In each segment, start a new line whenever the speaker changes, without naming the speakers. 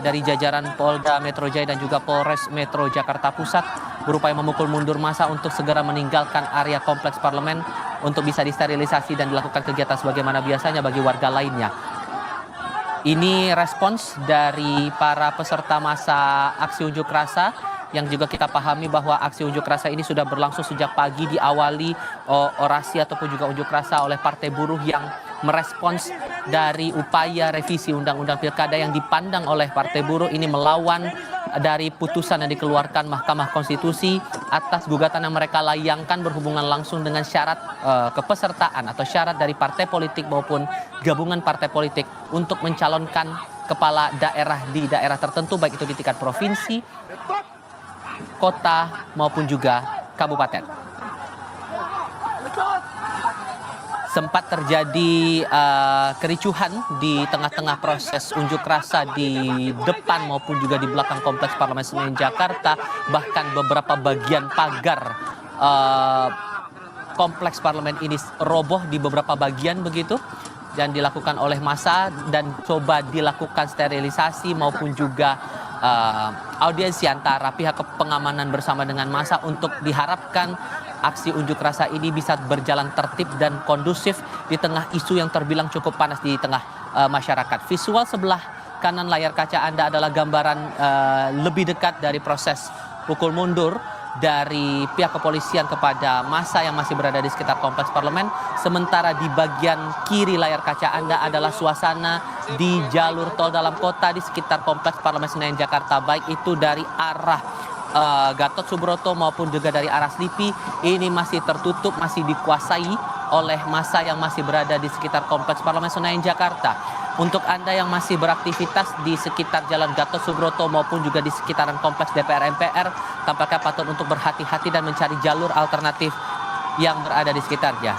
dari jajaran Polda Metro Jaya dan juga Polres Metro Jakarta Pusat berupaya memukul mundur massa untuk segera meninggalkan area kompleks parlemen untuk bisa disterilisasi dan dilakukan kegiatan sebagaimana biasanya bagi warga lainnya. Ini respons dari para peserta massa aksi unjuk rasa yang juga kita pahami bahwa aksi unjuk rasa ini sudah berlangsung sejak pagi, diawali orasi ataupun juga unjuk rasa oleh Partai Buruh yang merespons dari upaya revisi Undang-Undang Pilkada yang dipandang oleh Partai Buruh ini melawan dari putusan yang dikeluarkan Mahkamah Konstitusi atas gugatan yang mereka layangkan berhubungan langsung dengan syarat kepesertaan atau syarat dari partai politik maupun gabungan partai politik untuk mencalonkan kepala daerah di daerah tertentu, baik itu di tingkat provinsi, kota maupun juga kabupaten. Sempat terjadi kericuhan di tengah-tengah proses unjuk rasa di depan maupun juga di belakang kompleks Parlemen Senayan Jakarta. Bahkan beberapa bagian pagar kompleks parlemen ini roboh di beberapa bagian begitu, dan dilakukan oleh massa dan coba dilakukan sterilisasi maupun juga audiensi antara pihak pengamanan bersama dengan massa untuk diharapkan aksi unjuk rasa ini bisa berjalan tertib dan kondusif di tengah isu yang terbilang cukup panas di tengah masyarakat. Visual sebelah kanan layar kaca Anda adalah gambaran lebih dekat dari proses pukul mundur dari pihak kepolisian kepada massa yang masih berada di sekitar kompleks parlemen. Sementara di bagian kiri layar kaca Anda adalah suasana di jalur tol dalam kota di sekitar kompleks Parlemen Senayan Jakarta, baik itu dari arah Gatot Subroto maupun juga dari arah Slipi. Ini masih tertutup, masih dikuasai oleh massa yang masih berada di sekitar kompleks Parlemen Senayan Jakarta. Untuk Anda yang masih beraktivitas di sekitar Jalan Gatot Subroto maupun juga di sekitaran kompleks DPR MPR, tampaknya patut untuk berhati-hati dan mencari jalur alternatif yang berada di sekitarnya.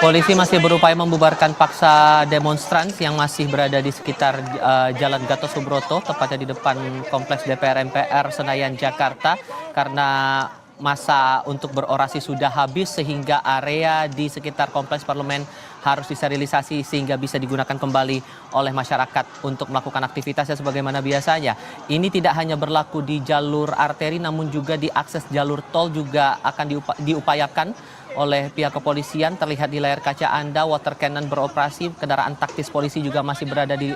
Polisi masih berupaya membubarkan paksa demonstran yang masih berada di sekitar Jalan Gatot Subroto, tepatnya di depan kompleks DPR MPR Senayan Jakarta, karena masa untuk berorasi sudah habis sehingga area di sekitar kompleks parlemen harus disterilisasi sehingga bisa digunakan kembali oleh masyarakat untuk melakukan aktivitasnya sebagaimana biasanya. Ini tidak hanya berlaku di jalur arteri namun juga di akses jalur tol juga akan diupayakan oleh pihak kepolisian. Terlihat di layar kaca Anda water cannon beroperasi, kendaraan taktis polisi juga masih berada di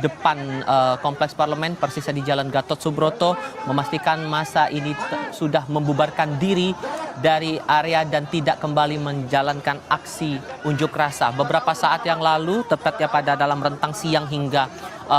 depan kompleks parlemen persisnya di Jalan Gatot Subroto, memastikan masa ini sudah membubarkan diri dari area dan tidak kembali menjalankan aksi unjuk rasa. Beberapa saat yang lalu, tepatnya pada dalam rentang siang hingga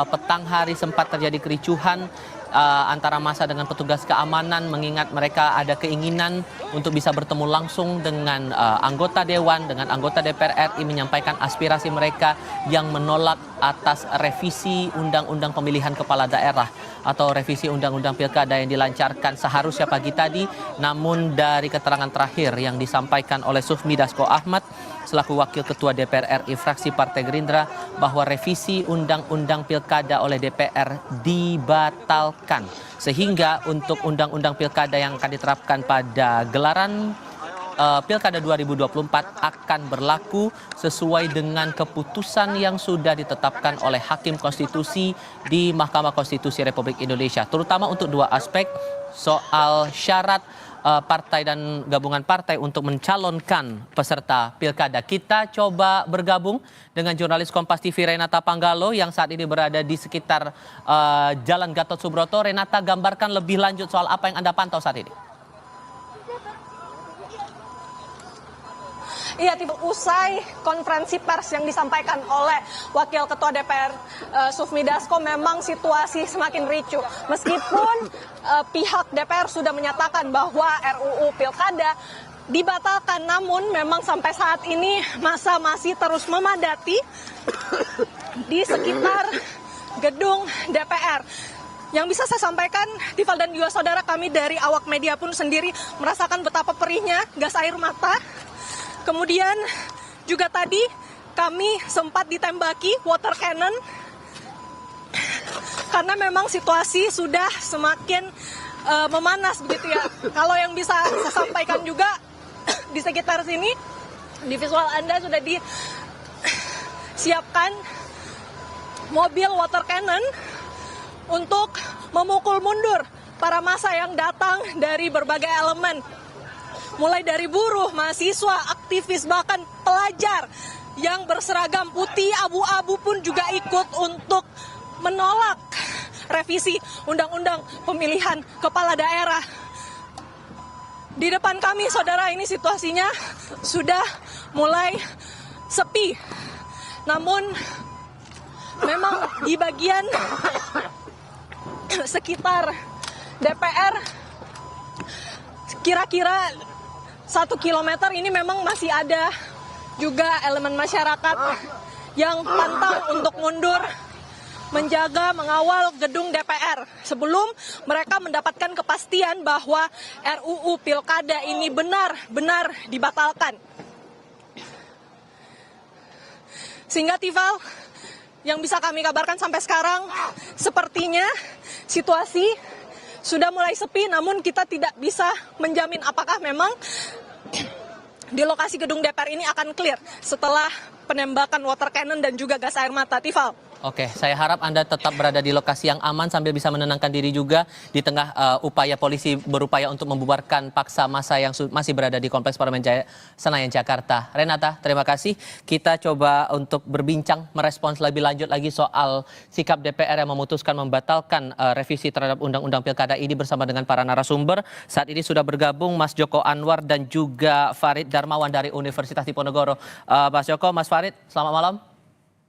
petang hari, sempat terjadi kericuhan antara massa dengan petugas keamanan, mengingat mereka ada keinginan untuk bisa bertemu langsung dengan anggota Dewan, dengan anggota DPR RI, menyampaikan aspirasi mereka yang menolak atas revisi Undang-Undang Pemilihan Kepala Daerah atau revisi Undang-Undang Pilkada yang dilancarkan seharusnya pagi tadi. Namun dari keterangan terakhir yang disampaikan oleh Sufmi Dasko Ahmad selaku Wakil Ketua DPR RI fraksi Partai Gerindra, bahwa revisi Undang-Undang Pilkada oleh DPR dibatalkan. Sehingga untuk Undang-Undang Pilkada yang akan diterapkan pada gelaran Pilkada 2024 akan berlaku sesuai dengan keputusan yang sudah ditetapkan oleh Hakim Konstitusi di Mahkamah Konstitusi Republik Indonesia. Terutama untuk dua aspek, soal syarat partai dan gabungan partai untuk mencalonkan peserta pilkada. Kita coba bergabung dengan jurnalis Kompas TV Renata Panggalo yang saat ini berada di sekitar Jalan Gatot Subroto. Renata, gambarkan lebih lanjut soal apa yang Anda pantau saat ini.
Iya, usai konferensi pers yang disampaikan oleh Wakil Ketua DPR Sufmi Dasko, memang situasi semakin ricuh. Meskipun pihak DPR sudah menyatakan bahwa RUU Pilkada dibatalkan, namun memang sampai saat ini massa masih terus memadati di sekitar gedung DPR. Yang bisa saya sampaikan, Tifal dan juga saudara, kami dari awak media pun sendiri merasakan betapa perihnya gas air mata. Kemudian juga tadi kami sempat ditembaki water cannon karena memang situasi sudah semakin memanas begitu ya. Kalau yang bisa saya sampaikan juga di sekitar sini, di visual Anda sudah disiapkan mobil water cannon untuk memukul mundur para massa yang datang dari berbagai elemen. Mulai dari buruh, mahasiswa, aktivis, bahkan pelajar yang berseragam putih abu-abu pun juga ikut untuk menolak revisi Undang-Undang Pemilihan Kepala Daerah. Di depan kami, saudara, ini situasinya sudah mulai sepi. Namun memang di bagian sekitar DPR kira-kira 1 kilometer ini memang masih ada juga elemen masyarakat yang pantang untuk mundur menjaga, mengawal gedung DPR sebelum mereka mendapatkan kepastian bahwa RUU Pilkada ini benar-benar dibatalkan. Sehingga Tifal, yang bisa kami kabarkan sampai sekarang, sepertinya situasi sudah mulai sepi, namun kita tidak bisa menjamin apakah memang di lokasi gedung DPR ini akan clear setelah penembakan water cannon dan juga gas air mata. Tifal.
Oke, saya harap Anda tetap berada di lokasi yang aman sambil bisa menenangkan diri juga di tengah upaya polisi berupaya untuk membubarkan paksa massa yang masih berada di Kompleks Parlemen Senayan, Jakarta. Renata, terima kasih. Kita coba untuk berbincang, merespons lebih lanjut lagi soal sikap DPR yang memutuskan membatalkan revisi terhadap Undang-Undang Pilkada ini bersama dengan para narasumber. Saat ini sudah bergabung Mas Joko Anwar dan juga Farid Darmawan dari Universitas Diponegoro. Mas Joko, Mas Farid, selamat malam.